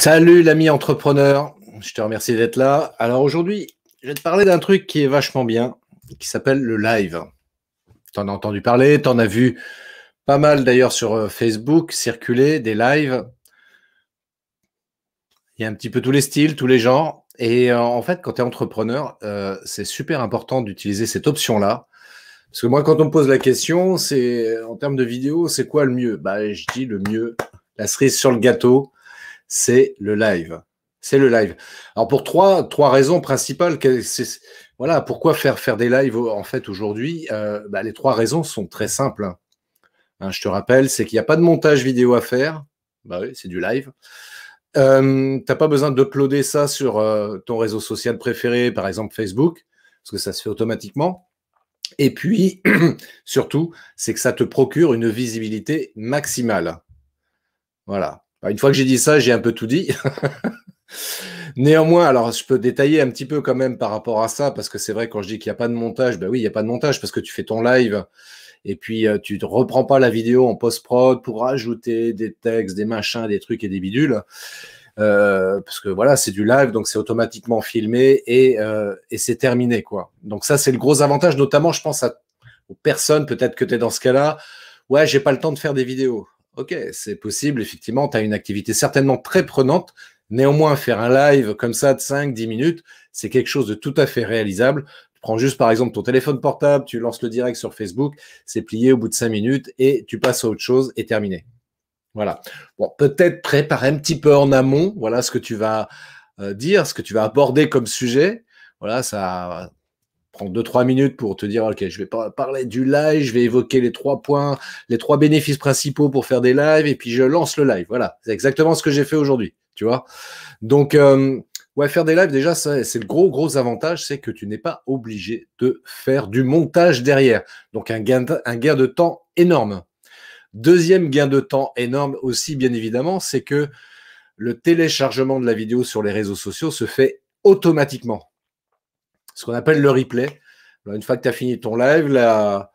Salut l'ami entrepreneur, je te remercie d'être là. Alors aujourd'hui, je vais te parler d'un truc qui est vachement bien, qui s'appelle le live. T'en as entendu parler, t'en as vu pas mal d'ailleurs sur Facebook circuler des lives. Il y a un petit peu tous les styles, tous les genres. Et en fait, quand tu es entrepreneur, c'est super important d'utiliser cette option-là. Parce que moi, quand on me pose la question, c'est en termes de vidéo, c'est quoi le mieux? Bah, je dis le mieux, la cerise sur le gâteau, c'est le live. C'est le live. Alors pour trois raisons principales, voilà, pourquoi faire des lives en fait aujourd'hui? Bah, les trois raisons sont très simples. Hein, je te rappelle, c'est qu'il n'y a pas de montage vidéo à faire. Bah oui, c'est du live. T'as pas besoin d'uploader ça sur ton réseau social préféré, par exemple Facebook, parce que ça se fait automatiquement. Et puis, surtout, c'est que ça te procure une visibilité maximale. Voilà. Une fois que j'ai dit ça, j'ai un peu tout dit. Néanmoins, alors je peux détailler un petit peu quand même par rapport à ça, parce que c'est vrai quand je dis qu'il n'y a pas de montage, ben oui, il n'y a pas de montage parce que tu fais ton live et puis tu ne reprends pas la vidéo en post-prod pour rajouter des textes, des machins, des trucs et des bidules. Parce que voilà, c'est du live, donc c'est automatiquement filmé et c'est terminé, quoi. Donc ça, c'est le gros avantage, notamment, je pense aux personnes, peut-être que tu es dans ce cas-là. Ouais, j'ai pas le temps de faire des vidéos. Ok, c'est possible, effectivement, tu as une activité certainement très prenante. Néanmoins, faire un live comme ça de 5-10 minutes, c'est quelque chose de tout à fait réalisable. Tu prends juste, par exemple, ton téléphone portable, tu lances le direct sur Facebook, c'est plié au bout de 5 minutes et tu passes à autre chose et terminé. Voilà. Bon, peut-être préparer un petit peu en amont, voilà ce que tu vas dire, ce que tu vas aborder comme sujet. Voilà, ça prend 2-3 minutes pour te dire, ok, je vais parler du live, je vais évoquer les 3 points, les 3 bénéfices principaux pour faire des lives, et puis je lance le live. Voilà, c'est exactement ce que j'ai fait aujourd'hui, tu vois. Donc, ouais, faire des lives, déjà, c'est le gros avantage, c'est que tu n'es pas obligé de faire du montage derrière. Donc, un gain de temps énorme. Deuxième gain de temps énorme aussi, bien évidemment, c'est que le téléchargement de la vidéo sur les réseaux sociaux se fait automatiquement. Ce qu'on appelle le replay. Alors, une fois que tu as fini ton live, la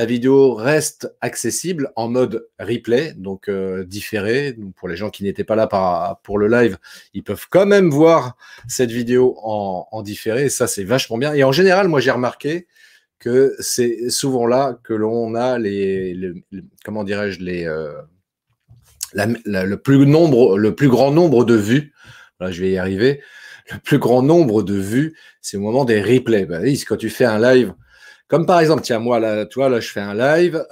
vidéo reste accessible en mode replay, donc différé. Donc, pour les gens qui n'étaient pas là pour le live, ils peuvent quand même voir cette vidéo en différé. Et ça, c'est vachement bien. Et en général, moi, j'ai remarqué que c'est souvent là que l'on a comment dirais-je, le plus grand nombre de vues. Voilà, je vais y arriver. Le plus grand nombre de vues, c'est au moment des replays. Ben oui, c'est quand tu fais un live. Comme par exemple, tiens, moi, là, tu vois, là, je fais un live.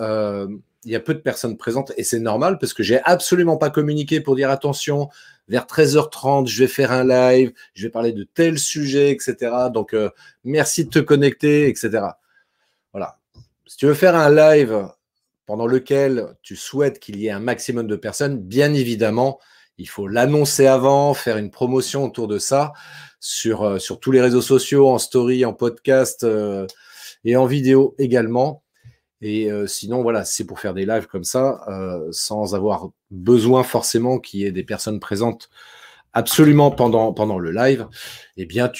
Il y a peu de personnes présentes et c'est normal parce que j'ai absolument pas communiqué pour dire attention, vers 13h30, je vais faire un live, je vais parler de tel sujet, etc. Donc, merci de te connecter, etc. Voilà. Si tu veux faire un live pendant lequel tu souhaites qu'il y ait un maximum de personnes, bien évidemment, il faut l'annoncer avant, faire une promotion autour de ça sur tous les réseaux sociaux, en story, en podcast et en vidéo également. Et sinon, voilà, c'est pour faire des lives comme ça, sans avoir besoin forcément qu'il y ait des personnes présentes absolument pendant le live, eh bien,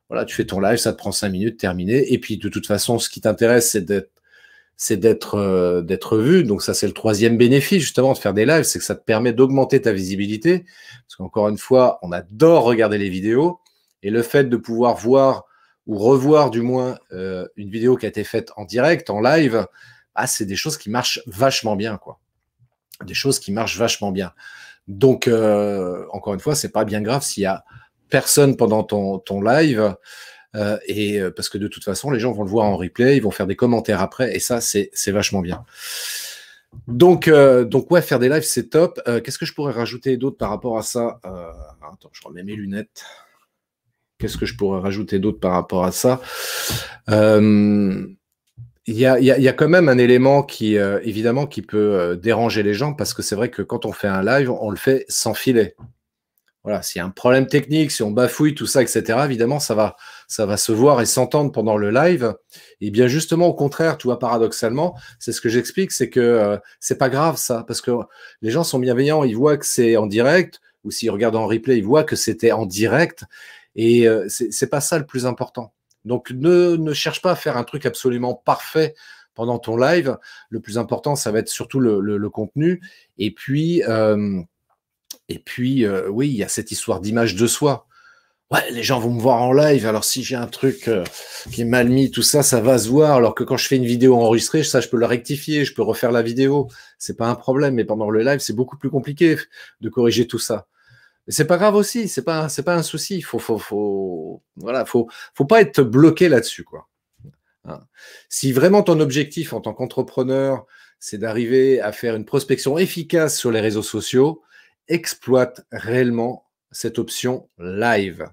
voilà, tu fais ton live, ça te prend 5 minutes, terminé. Et puis, de toute façon, ce qui t'intéresse, c'est d'être vu. Donc ça, c'est le troisième bénéfice justement de faire des lives, c'est que ça te permet d'augmenter ta visibilité. Parce qu'encore une fois, on adore regarder les vidéos et le fait de pouvoir voir ou revoir du moins une vidéo qui a été faite en direct, en live, ah, c'est des choses qui marchent vachement bien, quoi. Des choses qui marchent vachement bien. Donc encore une fois, c'est pas bien grave s'il y a personne pendant ton live. Parce que de toute façon, les gens vont le voir en replay, ils vont faire des commentaires après, et ça, c'est vachement bien. Donc ouais, faire des lives, c'est top. Qu'est-ce que je pourrais rajouter d'autre par rapport à ça? Attends, je remets mes lunettes. Qu'est-ce que je pourrais rajouter d'autre par rapport à ça? Il y a quand même un élément qui, évidemment, qui peut déranger les gens, parce que c'est vrai que quand on fait un live, on le fait sans filet. Voilà, s'il y a un problème technique, si on bafouille, tout ça, etc., évidemment, ça va se voir et s'entendre pendant le live. Et bien justement, au contraire, tu vois, paradoxalement, c'est ce que j'explique, c'est que c'est pas grave ça, parce que les gens sont bienveillants, ils voient que c'est en direct, ou s'ils regardent en replay, ils voient que c'était en direct, et c'est pas ça le plus important. Donc ne cherche pas à faire un truc absolument parfait pendant ton live. Le plus important, ça va être surtout le contenu, et puis Et puis, oui, il y a cette histoire d'image de soi. Ouais, les gens vont me voir en live, alors si j'ai un truc qui est mal mis, tout ça, ça va se voir, alors que quand je fais une vidéo enregistrée, ça, je peux le rectifier, je peux refaire la vidéo, c'est pas un problème, mais pendant le live, c'est beaucoup plus compliqué de corriger tout ça. Mais c'est pas grave aussi, c'est pas un souci, voilà, faut pas être bloqué là-dessus, quoi. Hein. Si vraiment ton objectif en tant qu'entrepreneur, c'est d'arriver à faire une prospection efficace sur les réseaux sociaux, exploite réellement cette option live.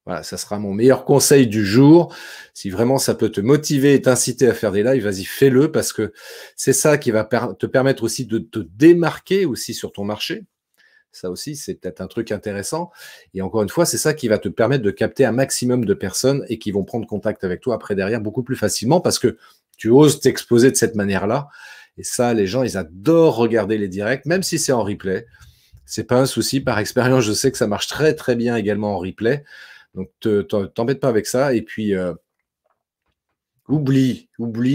Voilà, ça sera mon meilleur conseil du jour. Si vraiment ça peut te motiver et t'inciter à faire des lives, vas-y, fais-le parce que c'est ça qui va te permettre aussi de te démarquer aussi sur ton marché. Ça aussi, c'est peut-être un truc intéressant. Et encore une fois, c'est ça qui va te permettre de capter un maximum de personnes et qui vont prendre contact avec toi après derrière beaucoup plus facilement parce que tu oses t'exposer de cette manière-là. Et ça, les gens, ils adorent regarder les directs, même si c'est en replay. C'est pas un souci. Par expérience, je sais que ça marche très, très bien également en replay. Donc, t'embête pas avec ça. Et puis, oublie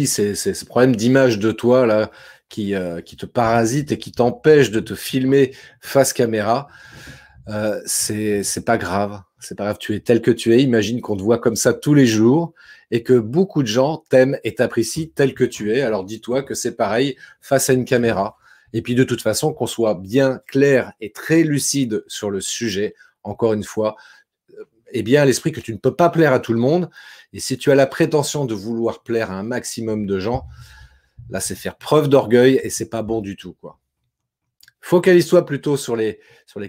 ces problèmes d'image de toi là qui te parasitent et qui t'empêchent de te filmer face caméra. C'est pas grave. C'est pas grave. Tu es tel que tu es. Imagine qu'on te voit comme ça tous les jours et que beaucoup de gens t'aiment et t'apprécient tel que tu es. Alors, dis-toi que c'est pareil face à une caméra. Et puis, de toute façon, qu'on soit bien clair et très lucide sur le sujet, encore une fois, et bien à l'esprit que tu ne peux pas plaire à tout le monde. Et si tu as la prétention de vouloir plaire à un maximum de gens, là, c'est faire preuve d'orgueil et c'est pas bon du tout, quoi. Focalise-toi plutôt sur les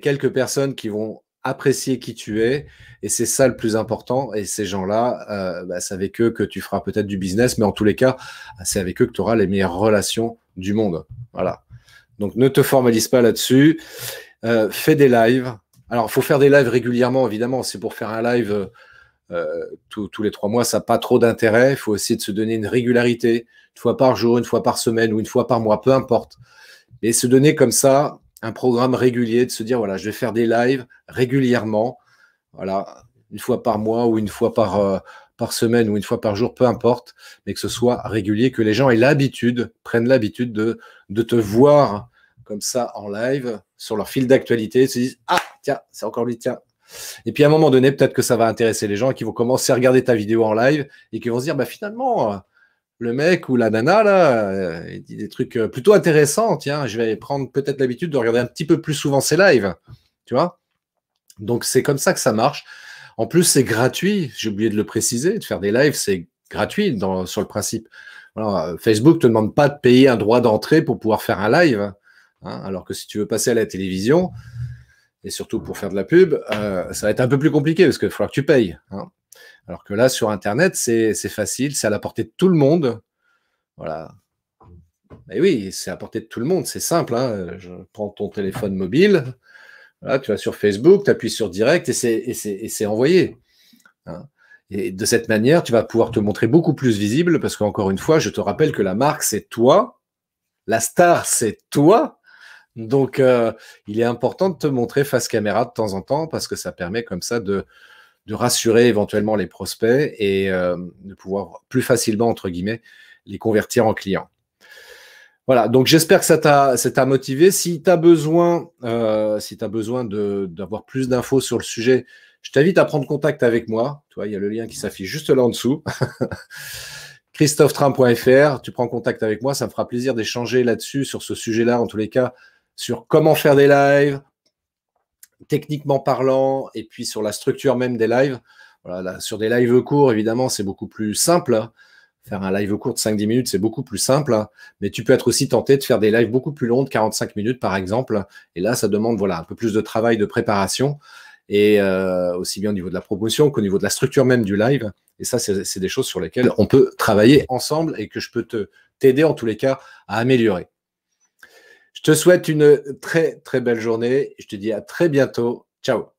quelques personnes qui vont apprécier qui tu es et c'est ça le plus important. Et ces gens-là, c'est avec eux que tu feras peut-être du business, mais en tous les cas, c'est avec eux que tu auras les meilleures relations du monde. Voilà. Donc, ne te formalise pas là-dessus. Fais des lives. Alors, il faut faire des lives régulièrement, évidemment. C'est pour faire un live tous les 3 mois, ça n'a pas trop d'intérêt. Il faut essayer de se donner une régularité, une fois par jour, une fois par semaine ou une fois par mois, peu importe. Et se donner comme ça un programme régulier, de se dire, voilà, je vais faire des lives régulièrement, voilà, une fois par mois ou une fois par semaine ou une fois par jour, peu importe, mais que ce soit régulier, que les gens aient l'habitude, prennent l'habitude de te voir comme ça en live sur leur fil d'actualité, se disent, ah, tiens, c'est encore lui, tiens. Et puis à un moment donné, peut-être que ça va intéresser les gens qui vont commencer à regarder ta vidéo en live et qui vont se dire, bah finalement, le mec ou la nana, là, il dit des trucs plutôt intéressants, tiens, je vais prendre peut-être l'habitude de regarder un petit peu plus souvent ses lives, tu vois. Donc c'est comme ça que ça marche. En plus, c'est gratuit, j'ai oublié de le préciser, de faire des lives, c'est gratuit sur le principe. Alors, Facebook ne te demande pas de payer un droit d'entrée pour pouvoir faire un live, hein, alors que si tu veux passer à la télévision, et surtout pour faire de la pub, ça va être un peu plus compliqué parce qu'il va falloir que tu payes. Hein. Alors que là, sur Internet, c'est facile, c'est à la portée de tout le monde. Voilà. Mais oui, c'est à la portée de tout le monde, c'est simple. Hein. Je prends ton téléphone mobile, voilà, tu vas sur Facebook, tu appuies sur Direct et c'est envoyé. Hein. Et de cette manière, tu vas pouvoir te montrer beaucoup plus visible parce qu'encore une fois, je te rappelle que la marque, c'est toi. La star, c'est toi. Donc, il est important de te montrer face caméra de temps en temps parce que ça permet comme ça de rassurer éventuellement les prospects et de pouvoir plus facilement, entre guillemets, les convertir en clients. Voilà, donc j'espère que ça t'a motivé. Si tu as besoin, d'avoir plus d'infos sur le sujet, je t'invite à prendre contact avec moi. Tu vois, il y a le lien qui s'affiche juste là en dessous. christophetram.fr, tu prends contact avec moi, ça me fera plaisir d'échanger là-dessus, sur ce sujet-là, en tous les cas, sur comment faire des lives, techniquement parlant, et puis sur la structure même des lives. Voilà, là, sur des lives courts, évidemment, c'est beaucoup plus simple. Hein. Faire un live court de 5-10 minutes, c'est beaucoup plus simple. Hein. Mais tu peux être aussi tenté de faire des lives beaucoup plus longs, de 45 minutes par exemple. Et là, ça demande voilà, un peu plus de travail, de préparation, et aussi bien au niveau de la promotion qu'au niveau de la structure même du live. Et ça, c'est des choses sur lesquelles on peut travailler ensemble et que je peux t'aider en tous les cas à améliorer. Je te souhaite une très, très belle journée. Je te dis à très bientôt. Ciao.